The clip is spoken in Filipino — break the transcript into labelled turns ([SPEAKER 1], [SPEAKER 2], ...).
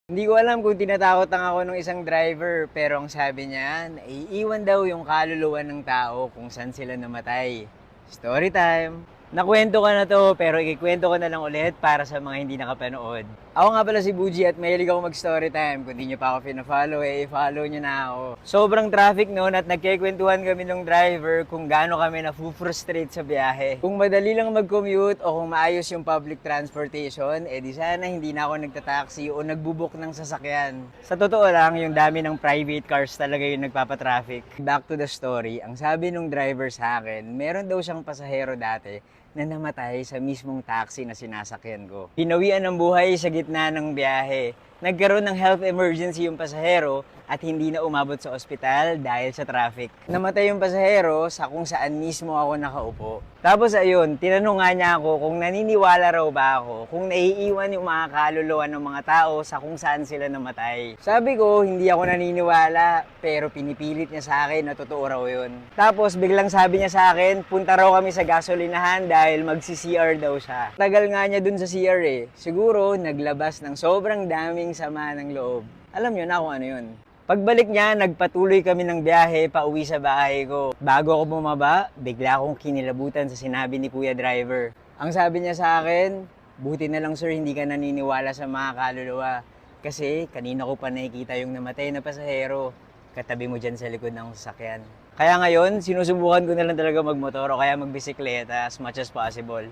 [SPEAKER 1] Hindi ko alam kung tinatakot lang ako ng isang driver, pero ang sabi niya, naiiwan daw yung kaluluwa ng tao kung saan sila namatay. Story time! Nakwento ko na to, pero ikikwento ko na lang ulit para sa mga hindi nakapanood. Ako nga pala si Buji at mahilig ako mag-story time. Kung di nyo pa ako pina-follow, i-follow nyo na ako. Sobrang traffic noon at nagkikwentuhan kami ng driver kung gaano kami na-frustrate sa biyahe. Kung madali lang mag-commute o kung maayos yung public transportation, di sana hindi na ako nagta-taxi o nagbubuk ng sasakyan. Sa totoo lang, yung dami ng private cars talaga yung nagpapatraffic. Back to the story, ang sabi nung driver sa akin, meron daw siyang pasahero dati na namatay sa mismong taxi na sinasakyan ko. Hinawian ng buhay sa gitna ng biyahe. Nagkaroon ng health emergency yung pasahero at hindi na umabot sa ospital dahil sa traffic. Namatay yung pasahero sa kung saan mismo ako nakaupo. Tapos ayun, tinanong nga niya ako kung naniniwala raw ba ako kung naiiwan yung mga kaluluwa ng mga tao sa kung saan sila namatay. Sabi ko, hindi ako naniniwala, pero pinipilit niya sa akin na totoo raw yun. Tapos biglang sabi niya sa akin, punta raw kami sa gasolinahan dahil magsi-CR daw siya. Tagal nga niya dun sa CR eh. Siguro naglabas ng sobrang daming sama ng loob. Alam niyo na kung ano yun. Pagbalik niya, nagpatuloy kami ng biyahe pauwi sa bahay ko. Bago ako bumaba, bigla akong kinilabutan sa sinabi ni Kuya Driver. Ang sabi niya sa akin, buti na lang sir hindi ka naniniwala sa mga kaluluwa. Kasi kanina ko pa nakikita yung namatay na pasahero. Katabi mo dyan sa likod ng sasakyan. Kaya ngayon, sinusubukan ko na lang talaga magmotor o kaya magbisikleta as much as possible.